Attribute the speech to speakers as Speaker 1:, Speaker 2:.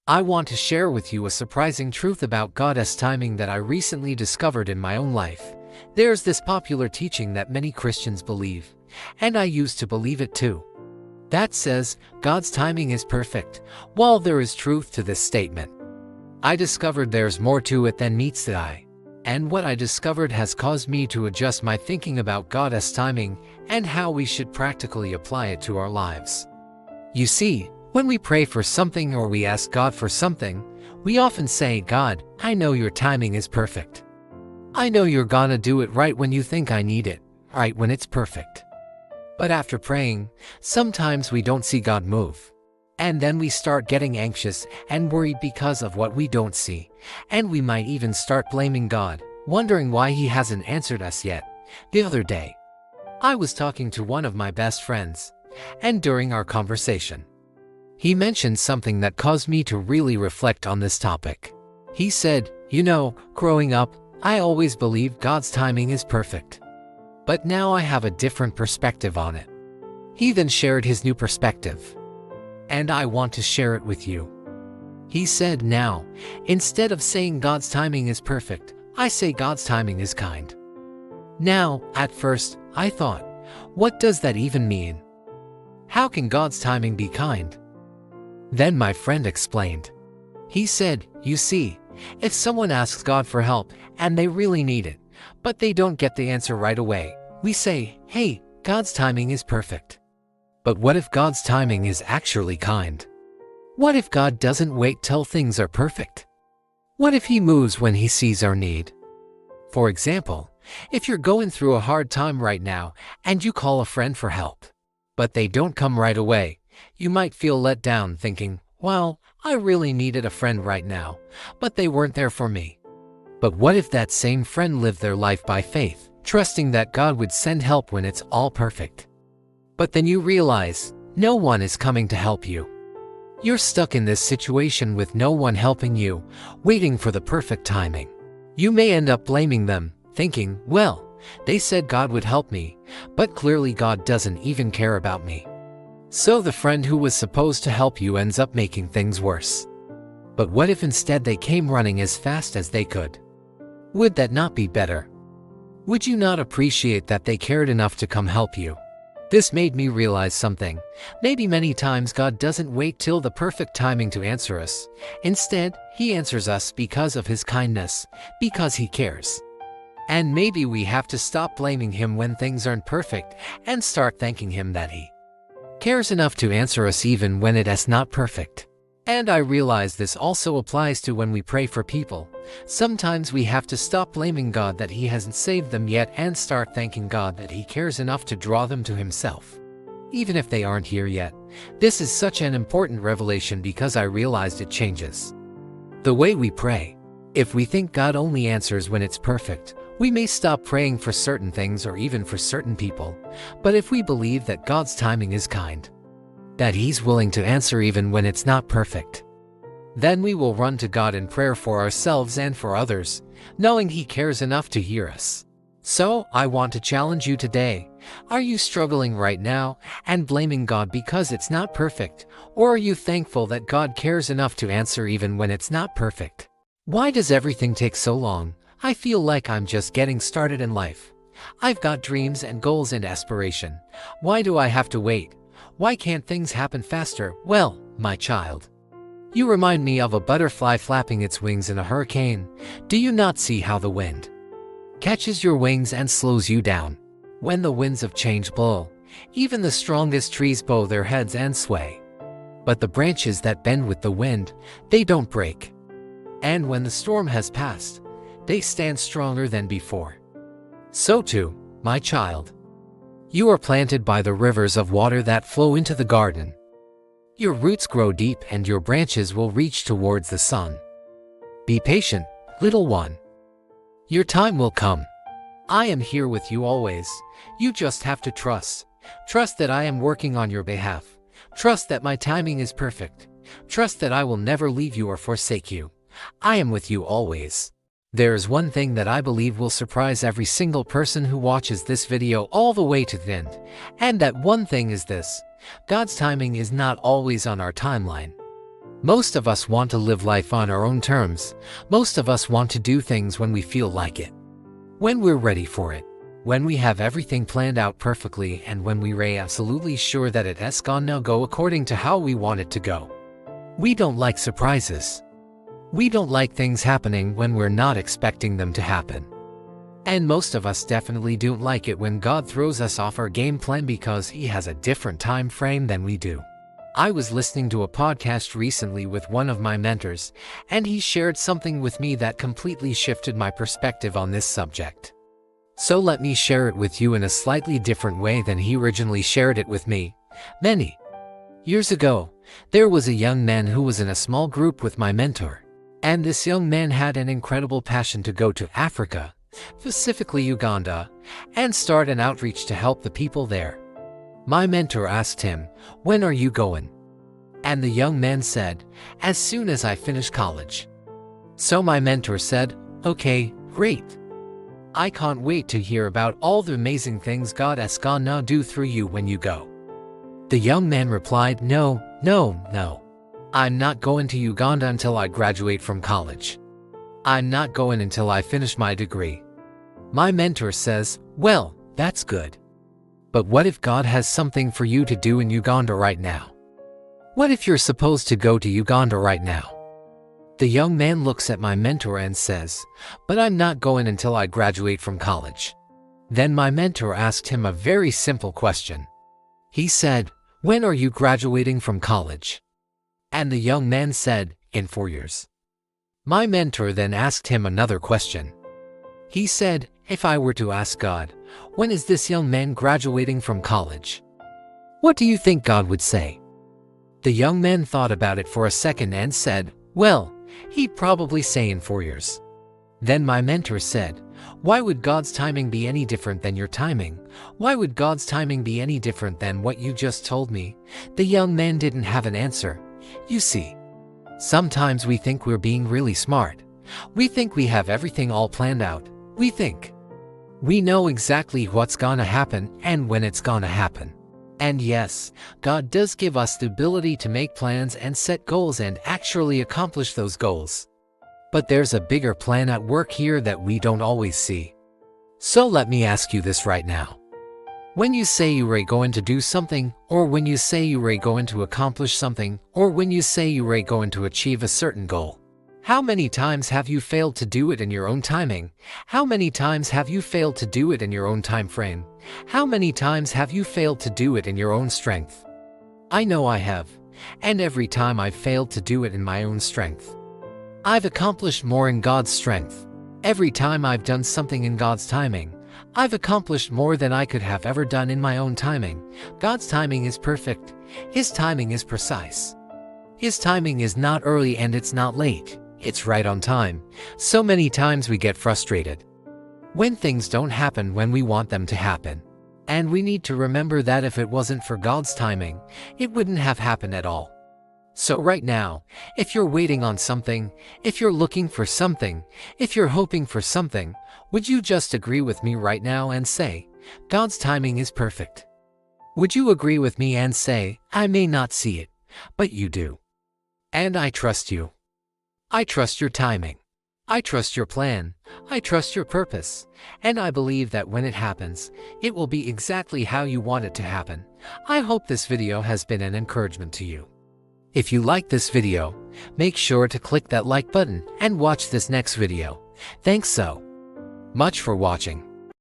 Speaker 1: I want to share with you a surprising truth about God's timing that I recently discovered in my own life. There's this popular teaching that many Christians believe, and I used to believe it too. That says God's timing is perfect. While there is truth to this statement, I discovered there's more to it than meets the eye. And what I discovered has caused me to adjust my thinking about God's timing and how we should practically apply it to our lives. You see, when we pray for something or we ask God for something, we often say, "God, I know your timing is perfect. I know you're gonna do it right when you think I need it, right when it's perfect." But after praying, sometimes we don't see God move. And then we start getting anxious and worried because of what we don't see. And we might even start blaming God, wondering why He hasn't answered us yet. The other day, I was talking to one of my best friends, and during our conversation, he mentioned something that caused me to really reflect on this topic. He said, growing up, I always believed God's timing is perfect. But now I have a different perspective on it. He then shared his new perspective, and I want to share it with you. He said, "Now, instead of saying God's timing is perfect, I say God's timing is kind." Now, at first, I thought, what does that even mean? How can God's timing be kind? Then my friend explained. He said, "You see, if someone asks God for help and they really need it, but they don't get the answer right away, we say, 'Hey, God's timing is perfect.' But what if God's timing is actually kind? What if God doesn't wait till things are perfect? What if He moves when He sees our need? For example, if you're going through a hard time right now and you call a friend for help, but they don't come right away, you might feel let down thinking, 'Well, I really needed a friend right now, but they weren't there for me.' But what if that same friend lived their life by faith, trusting that God would send help when it's all perfect? But then you realize, no one is coming to help you. You're stuck in this situation with no one helping you, waiting for the perfect timing. You may end up blaming them, thinking, 'Well, they said God would help me, but clearly God doesn't even care about me.' So the friend who was supposed to help you ends up making things worse. But what if instead they came running as fast as they could? Would that not be better? Would you not appreciate that they cared enough to come help you? This made me realize something. Maybe many times God doesn't wait till the perfect timing to answer us. Instead, He answers us because of His kindness, because He cares. And maybe we have to stop blaming Him when things aren't perfect and start thanking Him that He cares enough to answer us even when it is not perfect. And I realize this also applies to when we pray for people. Sometimes we have to stop blaming God that He hasn't saved them yet and start thanking God that He cares enough to draw them to Himself, even if they aren't here yet. This is such an important revelation because I realized it changes the way we pray. If we think God only answers when it's perfect, we may stop praying for certain things or even for certain people. But if we believe that God's timing is kind, that He's willing to answer even when it's not perfect, then we will run to God in prayer for ourselves and for others, knowing He cares enough to hear us. So, I want to challenge you today. Are you struggling right now and blaming God because it's not perfect? Or are you thankful that God cares enough to answer even when it's not perfect? Why does everything take so long? I feel like I'm just getting started in life. I've got dreams and goals and aspiration. Why do I have to wait? Why can't things happen faster? Well, my child, you remind me of a butterfly flapping its wings in a hurricane. Do you not see how the wind catches your wings and slows you down? When the winds of change blow, even the strongest trees bow their heads and sway. But the branches that bend with the wind, they don't break. And when the storm has passed, they stand stronger than before. So too, my child, you are planted by the rivers of water that flow into the garden. Your roots grow deep and your branches will reach towards the sun. Be patient, little one. Your time will come. I am here with you always. You just have to trust. Trust that I am working on your behalf. Trust that my timing is perfect. Trust that I will never leave you or forsake you. I am with you always. There is one thing that I believe will surprise every single person who watches this video all the way to the end. And that one thing is this: God's timing is not always on our timeline. Most of us want to live life on our own terms. Most of us want to do things when we feel like it, when we're ready for it, when we have everything planned out perfectly, and when we're absolutely sure that it's gonna go according to how we want it to go. We don't like surprises. We don't like things happening when we're not expecting them to happen. And most of us definitely don't like it when God throws us off our game plan because He has a different time frame than we do. I was listening to a podcast recently with one of my mentors, and he shared something with me that completely shifted my perspective on this subject. So let me share it with you in a slightly different way than he originally shared it with me. Many years ago, there was a young man who was in a small group with my mentor, and this young man had an incredible passion to go to Africa, specifically Uganda, and start an outreach to help the people there. My mentor asked him, "When are you going?" And the young man said, "As soon as I finish college." So my mentor said, "Okay, great. I can't wait to hear about all the amazing things God is gonna do through you when you go." The young man replied, No. I'm not going to Uganda until I graduate from college. I'm not going until I finish my degree." My mentor says, "Well, that's good. But what if God has something for you to do in Uganda right now? What if you're supposed to go to Uganda right now?" The young man looks at my mentor and says, "But I'm not going until I graduate from college." Then my mentor asked him a very simple question. He said, "When are you graduating from college?" And the young man said, "In 4 years." My mentor then asked him another question. He said, "If I were to ask God, when is this young man graduating from college? What do you think God would say?" The young man thought about it for a second and said, "Well, he'd probably say in 4 years." Then my mentor said, "Why would God's timing be any different than your timing? Why would God's timing be any different than what you just told me?" The young man didn't have an answer. You see, sometimes we think we're being really smart. We think we have everything all planned out. We think we know exactly what's gonna happen and when it's gonna happen. And yes, God does give us the ability to make plans and set goals and actually accomplish those goals. But there's a bigger plan at work here that we don't always see. So let me ask you this right now. When you say you are going to do something, or when you say you are going to accomplish something, or when you say you are going to achieve a certain goal, how many times have you failed to do it in your own timing? How many times have you failed to do it in your own time frame? How many times have you failed to do it in your own strength? I know I have, and every time I've failed to do it in my own strength, I've accomplished more in God's strength. Every time I've done something in God's timing, I've accomplished more than I could have ever done in my own timing. God's timing is perfect. His timing is precise. His timing is not early and it's not late. It's right on time. So many times we get frustrated when things don't happen when we want them to happen. And we need to remember that if it wasn't for God's timing, it wouldn't have happened at all. So right now, if you're waiting on something, if you're looking for something, if you're hoping for something, would you just agree with me right now and say, God's timing is perfect? Would you agree with me and say, I may not see it, but you do. And I trust you. I trust your timing. I trust your plan. I trust your purpose. And I believe that when it happens, it will be exactly how you want it to happen. I hope this video has been an encouragement to you. If you like this video, make sure to click that like button and watch this next video. Thanks so much for watching.